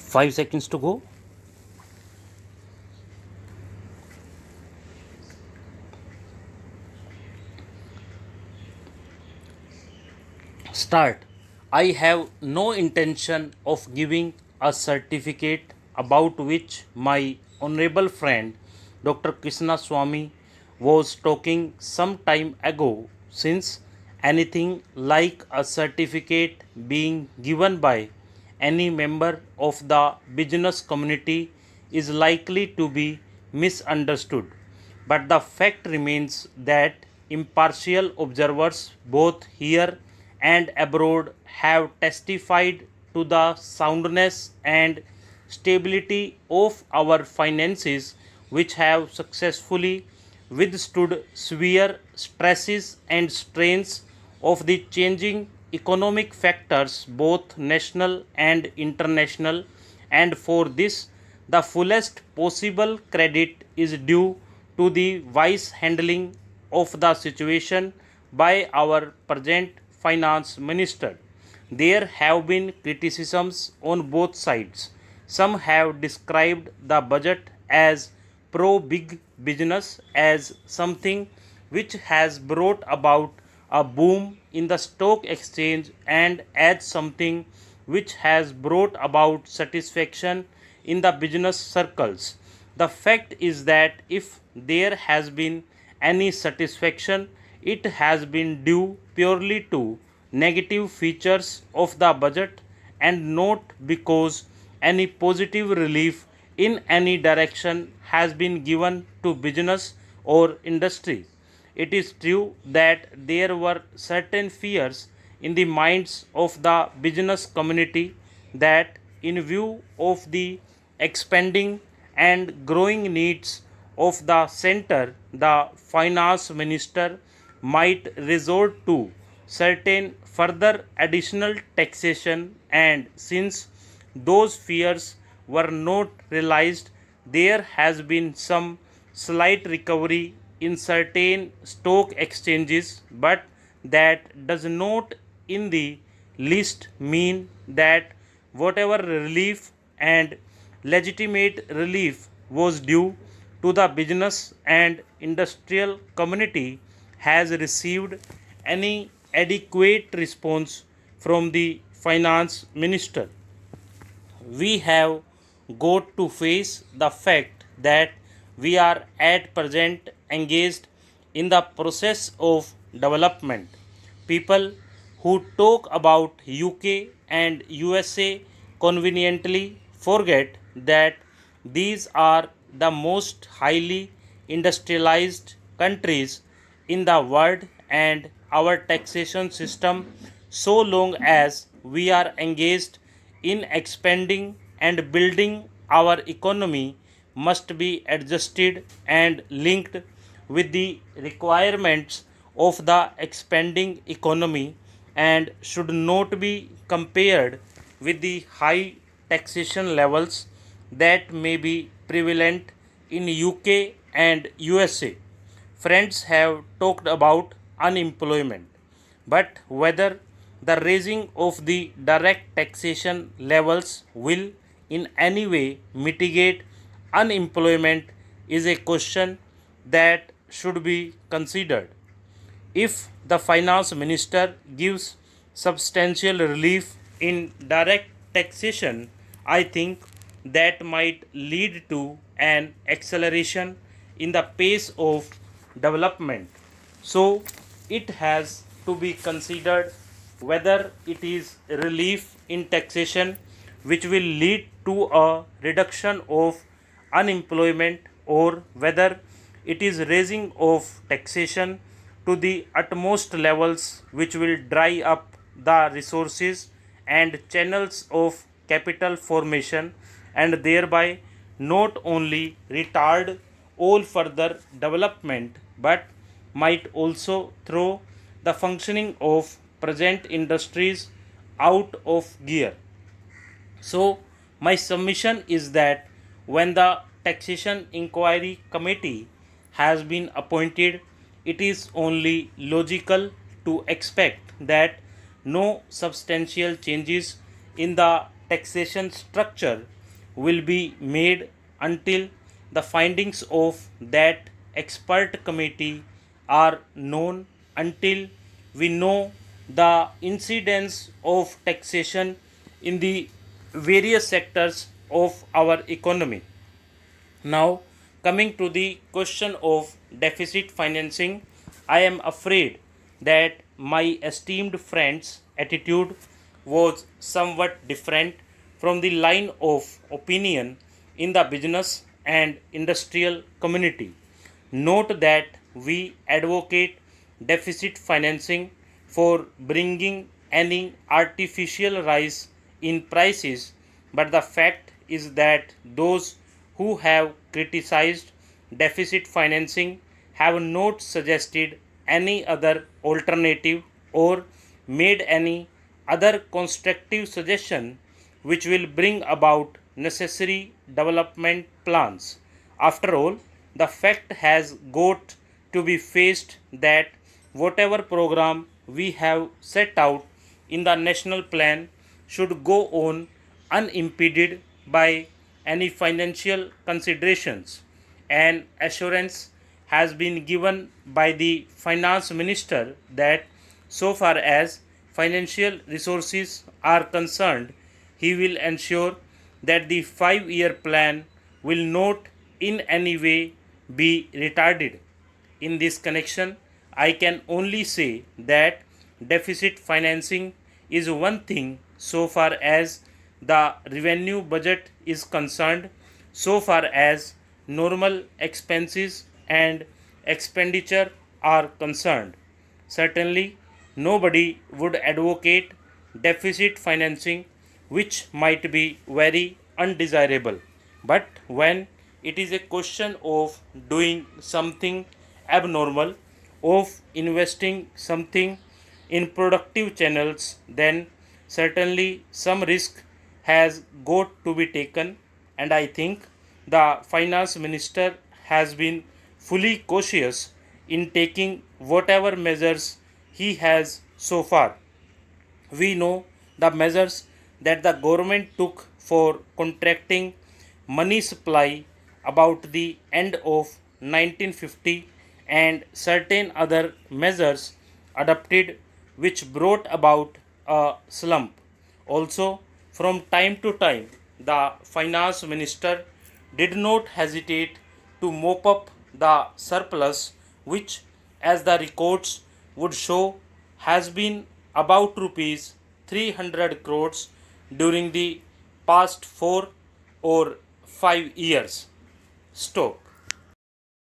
5 seconds to go. Start. I have no intention of giving a certificate about which my honorable friend Dr. Krishna Swami was talking some time ago, since anything like a certificate being given by any member of the business community is likely to be misunderstood. But the fact remains that impartial observers both here and abroad have testified to the soundness and stability of our finances, which have successfully withstood severe stresses and strains of the changing economic factors, both national and international, and for this the fullest possible credit is due to the wise handling of the situation by our present finance minister. There have been criticisms on both sides. Some have described the budget as pro big business, as something which has brought about a boom in the stock exchange, and as something which has brought about satisfaction in the business circles. The fact is that if there has been any satisfaction, it has been due purely to negative features of the budget, and not because any positive relief in any direction has been given to business or industry. It is true that there were certain fears in the minds of the business community that, in view of the expanding and growing needs of the center, the finance minister might resort to certain further additional taxation, and since those fears were not realized, there has been some slight recovery in certain stock exchanges, but that does not in the least mean that whatever relief and legitimate relief was due to the business and industrial community has received any adequate response from the finance minister. We have got to face the fact that we are at present engaged in the process of development. People who talk about UK and USA conveniently forget that these are the most highly industrialized countries in the world, and our taxation system, so long as we are engaged in expanding and building our economy, must be adjusted and linked with the requirements of the expanding economy, and should not be compared with the high taxation levels that may be prevalent in UK and USA. Friends have talked about unemployment, but whether the raising of the direct taxation levels will in any way mitigate unemployment is a question that should be considered. If the finance minister gives substantial relief in direct taxation, I think that might lead to an acceleration in the pace of development. So, it has to be considered whether it is relief in taxation which will lead to a reduction of unemployment, or whether it is raising of taxation to the utmost levels which will dry up the resources and channels of capital formation, and thereby not only retard all further development but might also throw the functioning of present industries out of gear. So, my submission is that when the Taxation Inquiry Committee has been appointed, it is only logical to expect that no substantial changes in the taxation structure will be made until the findings of that expert committee are known, until we know the incidence of taxation in the various sectors of our economy. Now, coming to the question of deficit financing, I am afraid that my esteemed friend's attitude was somewhat different from the line of opinion in the business and industrial community. Note that we advocate deficit financing for bringing any artificial rise in prices, but the fact is that those who have criticized deficit financing have not suggested any other alternative or made any other constructive suggestion which will bring about necessary development plans. After all, the fact has got to be faced that whatever program we have set out in the national plan should go on unimpeded by any financial considerations. An assurance has been given by the finance minister that so far as financial resources are concerned, he will ensure that the 5-year plan will not in any way be retarded. In this connection, I can only say that deficit financing is one thing so far as the revenue budget is concerned, so far as normal expenses and expenditure are concerned. Certainly, nobody would advocate deficit financing, which might be very undesirable. But when it is a question of doing something abnormal, of investing something in productive channels, then certainly some risk has got to be taken, and I think the finance minister has been fully cautious in taking whatever measures he has so far. We know the measures that the government took for contracting money supply about the end of 1950 and certain other measures adopted which brought about a slump. Also, from time to time, the finance minister did not hesitate to mop up the surplus, which, as the records would show, has been about rupees 300 crores during the past 4 or 5 years. Stop.